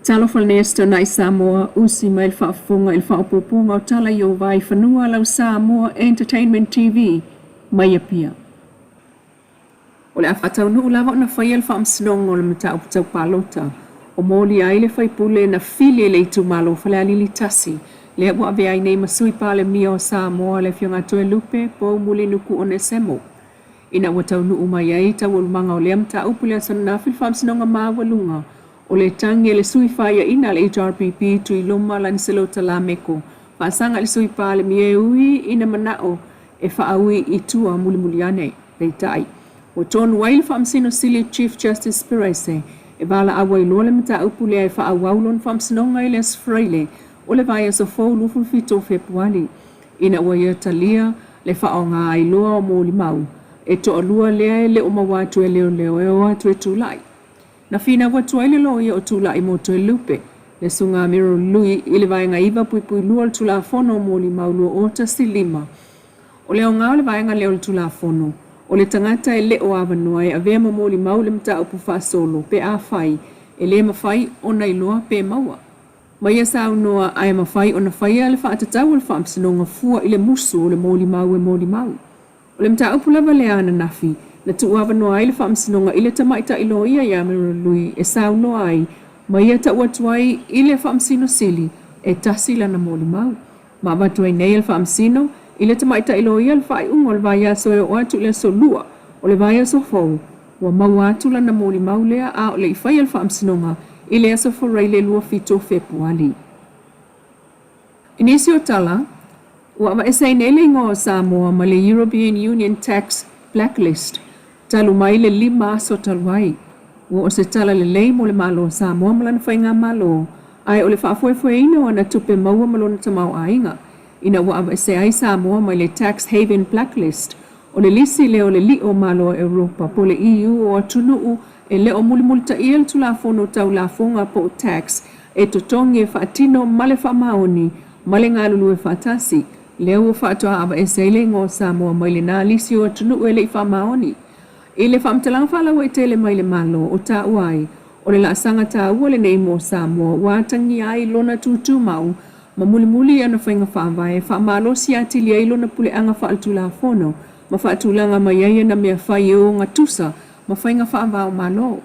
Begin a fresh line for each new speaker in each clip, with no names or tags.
Talo falnesto na Samoa usi mai whaafunga il whaapopunga o tala i o Vaifanua lau Samoa Entertainment TV mai apia. O le awhatau nuu lava o na whaia le whaamsinonga o le mata upatau palota. O mōli ai le whaipule na fili le itu malo whale alili tasi. Le abu awe ai nei masui pale mia o Samoa le fionga toe lupe po muli nuku o ne semo. Ina watau nuu mai ai tau ulmanga o le mata upule asana na fil whaamsinonga mawalunga. O le tangi le sui whaia ina le HRPP tui loma lan selo tala meko. Whaasanga le sui pale mie ui ina manao e whaaui i tua muli muli ane. Lei tai. O tonu wai le whaamsino sili Chief Justice Perese. E wala awa i loa le mata upule e whaawawlon whaamsinonga i le asfraile. O le vai aso fau luful fito Februari. Ina ua ia talia le whaonga ai loa o mōli mau. E to alua lea le o mawatu e leo leo e o atu e tūlai. Na fina watu ai le loia o tūlai mo toe lupe. Le sunga miro lui i le vai ngaiva pui pui lua le tula fono o mōli mau lua ota si lima. O leo ngau le vai nga leo le tula fono. O le tangata e le o avanua e avea mōli mau le mta upu solo pe a whai. E le mawhai o na iloa pe maua. Maia sa unoa ai mawhai o na whaia le whaatatau le whaamsinonga fua i le musu o le mōli mau e mōli mau. O le mta upu lava le ana nafi. Na tu avanua ai le whaamsinonga i le tamaita ilo ia ia mero lui e sa unoa ai. Maia ta uatuai i le whaamsino sili e tasi lana mōli mau. Ma watuai nei le whaamsino i le tamaita ilo ia le whai ungo le vai aso e o atu le so lua o le vai aso fau. Wa mau atu lana mōli mau lea a o le i whai le whaamsinonga i le aso forai le lua fito Februari. Inisi o tala, ua ma esai nei le ingoa Samoa ma le European Union Tax Blacklist. Talu mai le 5 aso taluai. Ua o se tala le lei mo le malo Samoa malana whainga malo. Ai o le whaafoe ina o na tupe maua malona tamau ainga. Ina ua ama esai ai Samoa mai le Tax Haven Blacklist. O le lisi leo le li o malo Europa po le EU o atunuu e leo mulimulta ia le tulafono tau lafonga po tax e totongi e whaatino male whamaoni male ngalulu e whaatasi. Leo o whaatoa ava esai le ngō Samoa mai le nā lisi o atunuu e le whamaoni. I le whamtalang whalawa e tele mai le malo o tā uai, o le laasanga tā ua le nei mō Samoa, wātangi ai lona tūtū mau, ma muli muli ana whainga whaamai, whaamalo si atili ai lona pule anga whaaltula fono, ma whaatulanga mai ai na mea whai o ngatusa, ma whainga whaamau malo.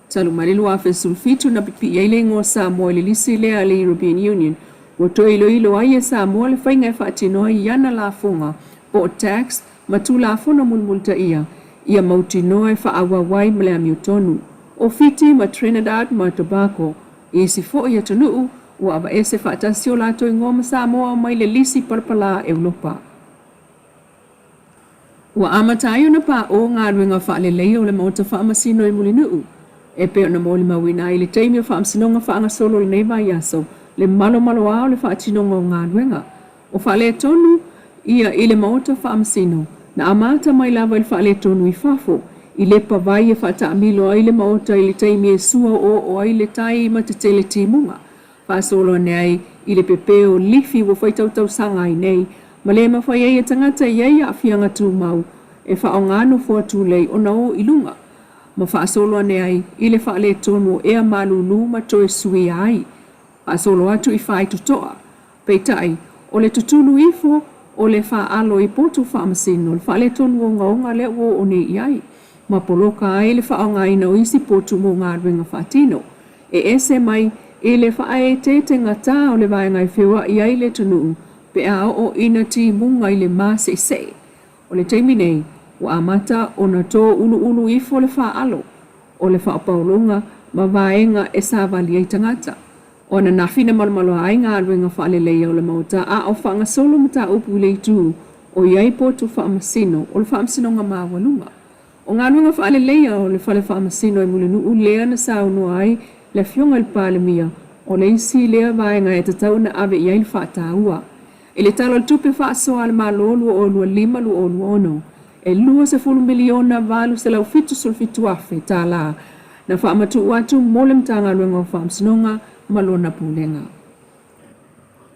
Talu marilu a sulfitu na pipi ai le ngō Samoa le lisi lea le European Union, o to ilo ai e Samoa le whainga e whaatinoa i ana la fonga, po tax, ma tu la fono mulmulta ia, ia mauti noe whaawa wai male amiutonu. O fiti ma Trinidad ma Tobago. I si fo ia tunuu, ua ava ese whaatasio lato i ngoma Samoa mai le lisi parpala Europa. Ua amatayo na pa o ngā ruenga whaale leo le mauta whaamasino i mulinuu. E peo na mōli mawina i le teimio whaamsinonga whaanga solo le neiva iaso, le malo malo ao le whaatinonga o ngā ruenga. O whaale tonu, ia i le mauta whaamasino. Na amata mai lava il whaale tonu i whafo, i le pawai e whaata amilo ai le maota i le taimi e sua o ai le tai ma te tele timunga. Whaasolo ane ai i le pepeo lifi wo whaitautau sanga ai nei, ma le mawhai ai e tangata i ai a whianga tū mau, e whaongano fua tūlei o na o ilunga. Ma whaasolo ane ai i le whaale tonu e a malulu ma toe sui ai. Whaasolo atu i whai tutoa. Peitai, o le tutulu ifo, o le whaalo i potu whaamasino, le whaale tonu o ngaonga le o ne iai. Ma poloka ai le whaonga ina o isi potu mo ngā ruenga whaatino. E ese mai, e le whae te ngata o le vaenga i whiwa i ai le tunu, pe a o ina ti munga i le maa se se. O le teimi nei, o amata o na tō ulu ifo le whaalo, o le whaapaulunga ma vaenga e sa vali ai tangata. O na nafina malumalo ai ngā ruenga whaale leia o le mauta a o whaanga solo mata upu i le tū o iai potu whaamasino o le whaamasino ngā mawalunga. O ngā ruenga whaale leia o le whaale whaamasino i mulinu u lea na saunu ai le fionga il palemia o le isi lea vaenga e tatau na ave iai le whaataua. E le talo tupe whaasoa le malolu o lua 5 lu o lua ono. E lua se 10 miliona valu se lau fitu sulfitu afe tala. Na whaamatu watu molem tanga ruenga o whaamsinonga malona pulenga.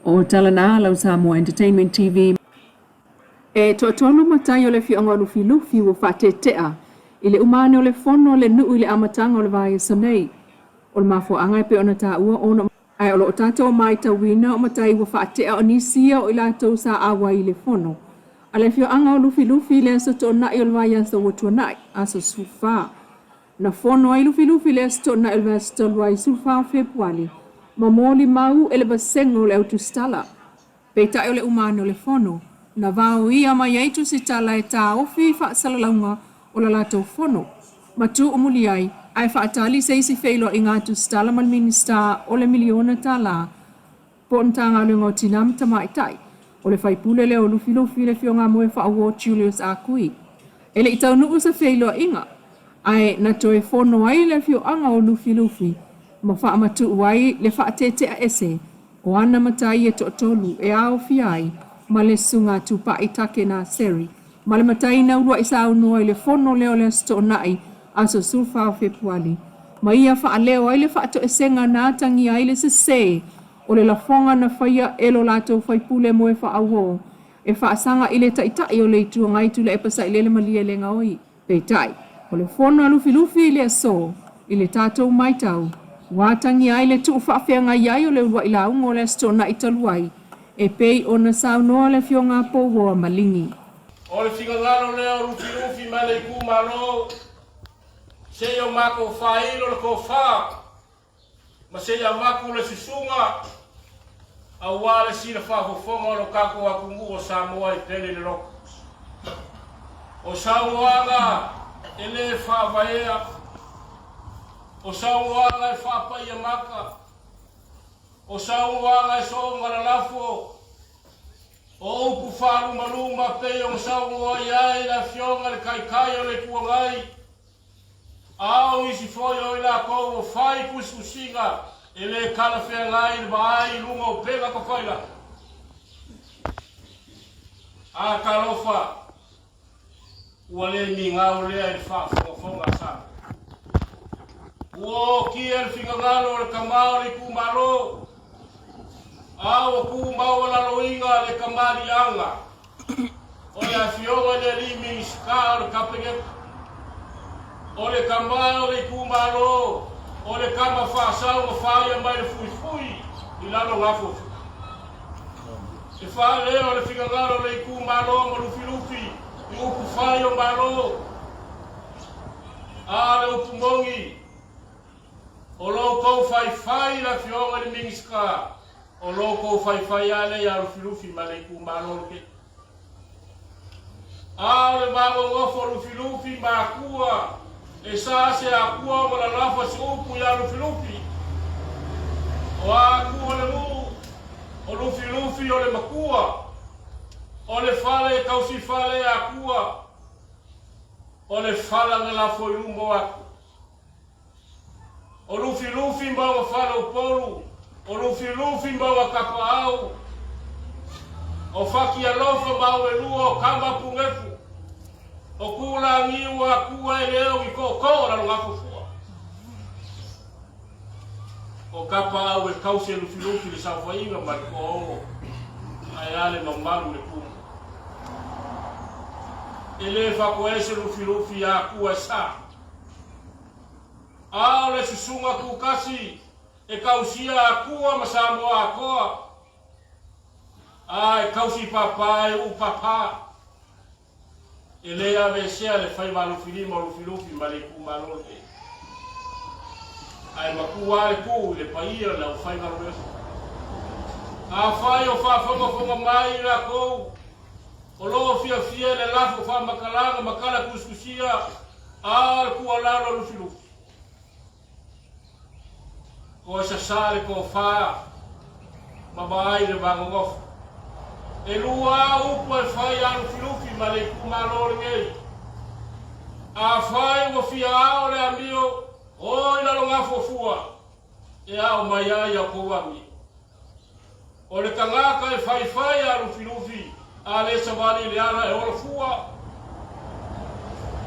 O tala na lau Samoa Entertainment TV. E to'atonu matai o le fionga lufi wo whatetea. I le umane o le fono le nuu i le amatanga o le vai sanei. O le mafuaaga e pe ona taʻua ona ae o loo tatou mai tauina o matai ua faatea o nisia o i latou sa aua i le fono. A le fioaga o lufilufi le aso toʻanaʻi o le vaiaso ua tuanaʻi aso sulfā. Na fono ai lufilufi le aso toʻanaʻi o le vaeaso tolu ai sulfā o Februali. Ma mo limau e le basega o le autostala. Peitaʻi o le umane o le fono. Na vao ia mai ai tusitala e tāofi faasalalauga o le latou fono. Ma tuʻumuli ai ae faatali se isi feiloaʻiga tusitala ma le minista o le miliona tālā. Po ona tagaluega o tinama tamaʻitaʻi o le faipule lea o lufilufi le fioga mo e faaua Julius Akui. E leʻi taunuu sa feiloaʻiga ae na toe fono ai le fioaga o lufilufi ma faamatuu ai le faatetea ese o ana matai e toʻatolu e aofia ai ma le suga tupaʻi take na seri ma le matai na urua i saunoa i le fono lea o le aso toʻanaʻi aso sulfā o Februali. Ma ia faaleo ai le faatoʻesega na atangia ai le sesē o le lafoga na faia elo latou faipule mo e faauō e faasaga i le taʻitaʻi o le ituaga ai tulaʻi pasaʻilele ma lia le gaoi. Peitaʻi o le fono a lufilufi i le aso i le tatou maitau ua atangia ai le tuu faafeagai ai o le uluaʻi lauga o le aso toʻanaʻi talu ai e pei ona saunoa le fioga pouoa ma ligi.
O le figagalo lea o lufilufi ma le ikumālō seia o makou failo le kofā ma seia maku le susuga auā le sila faafofoga o lo kako akumu o Samoa i pele le loko. O saunoaga e lē faavaea, o saunoaga e faapaia maka, o saunoaga e sooga lalafo, o upu faalumaluma pei o saunoa iai la fioga le kaikai o le tuagai. Au isi foi o i lakou o fai kusikusiga e lē kalafeagai le vaai luga o pega ka faila. A kalofa ua lē migau lea i le faafogafoga sa. Ua okia le figagalo o le kamao o le ikumālō. Au o kumau o laloiga le kamaliaga. O le afioga le alimi sika o le kapegeka. O le kamao o le ikumālō. O le kama faasauga faia mai le fuifui i lalo gafo. Se faalea o le figagalo o le ikumālō ma lufilufi i upu fai o mālō. A le upu mongi. O lou faifai la fioga le mingisika. O lou faifai ale ia lufilufi ma le ikumālō ke. A le magogofo lufilufi ma akua. E sa se akua o la lafa se upu ia lufilufi. O akua le mu. O lufilufi o le makua. O le fale e kausi fale e akua. O le fala nge lafo i lumbo aku. O lufilufi mbawa fale upolu. O lufilufi mbawa kapa au. O faki alofa mbawa elua o kamba pungefu. O kula ngiwa akua e leo i koko la lungafu fua. O kapa au e kausi e lufilufi li saufainga maliko o. Ayale mamalu le kumu. Ele fako ese lufilufi ya akua sa. Ao le susunga kukasi e kausia akua ma Samoa akoa. E kausi papa e upapa. Ele a vesea le fai malufilima o lufilufi ma le ikumālō e. Ai makua le ku le paia la o fai galueso. A fai o whaafonga mai la kou. O loo fia le lafo wha makalanga makala kuskusia. A le kua lalo lufilufi. Ko e sasare ko wha. Mabai le vangongofu. E lua upu e whai a lufilufi ma le ikumālō ngei. A whai o fia ao le amio. O ina longa fofua. E ao mai ai a kouami. O le kangaka e whai a lufilufi. A le savali le ana e ola fua.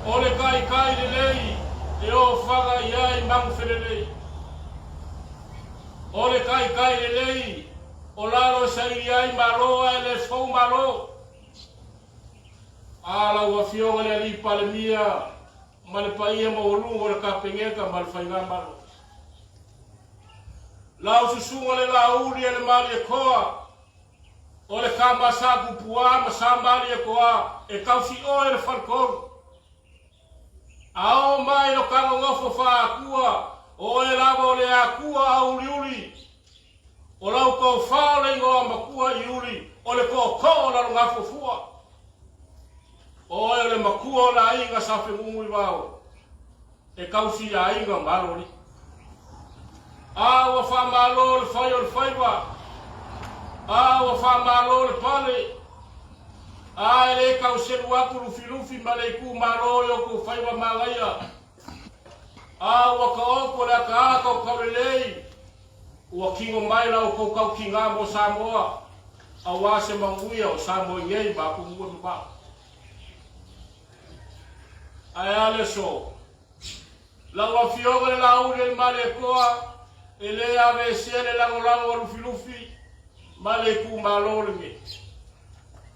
O le kai le lei. E o whaga iai mangu whenelei. O le kai le lei. O lalo sairi ai maloa e le fau malo. Ala ua fionga le alipa le mia. Ma le paia ma olungo le kapengeka ma le whainga malo. lau susunga le lauli le mali e koa. O le kama sa kupua ma sa mali e koa e kausi o le falkon. Ao mai no kango ngofo fa akua o e lava o le akua au liuli. O lau ko fa le ngoa makua iuli o le ko ko la ngafo fua. O e le makua la inga sa fengungu i wao. E kausi a inga marori. Awa fa malo le fai o le faiwa. Awa fa malo le pale. Ai le kauselu aku lufi ma le ku malo yo ku faiwa malaya. Awa ka opo le ka o kaulelei. Ua kingo mai la o kou kau kinga mo Samoa. Awa se manguia o Samoa ngei ba ku mua ba. Ai ale so. La wa fioga le lauri le male koa. Ele ave siele lango lufi male ku malo le me.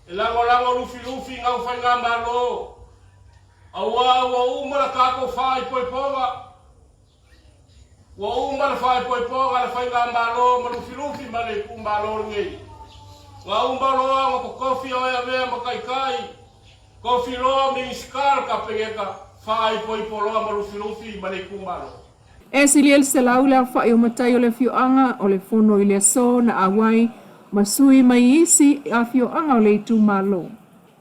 Lango lufi ngau fai ngā malo. Awa umara kako fai poiponga. Wa umara fai poiponga le fai ngā malo ma lufi male ku malo ngei. Wa umara loa ma kofi o ea mea makaikai. Kofi loa mi iskar ka pegeka fai poipoloa ma lufi male ku malo.
E siliel se laula whai o matai o le fioanga o le fono i le so na awai masui mai isi a fioanga o le itu malo.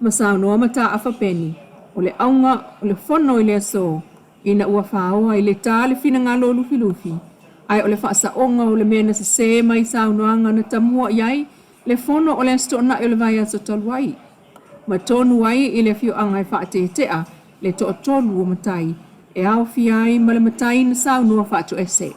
Masao noa mata a whapeni o le aunga o le fono i le so ina ua whaoa i le tā le fina ngalo lufi. Ai o le whaasa onga o le mena se mai sao noanga na tamua iai le fono o le astona i o le vai aso taluai. Ma tonu ai i le fioanga i whaatetea le to tolu o matai. E au fiai ma le matai na sao nua whaatu ese.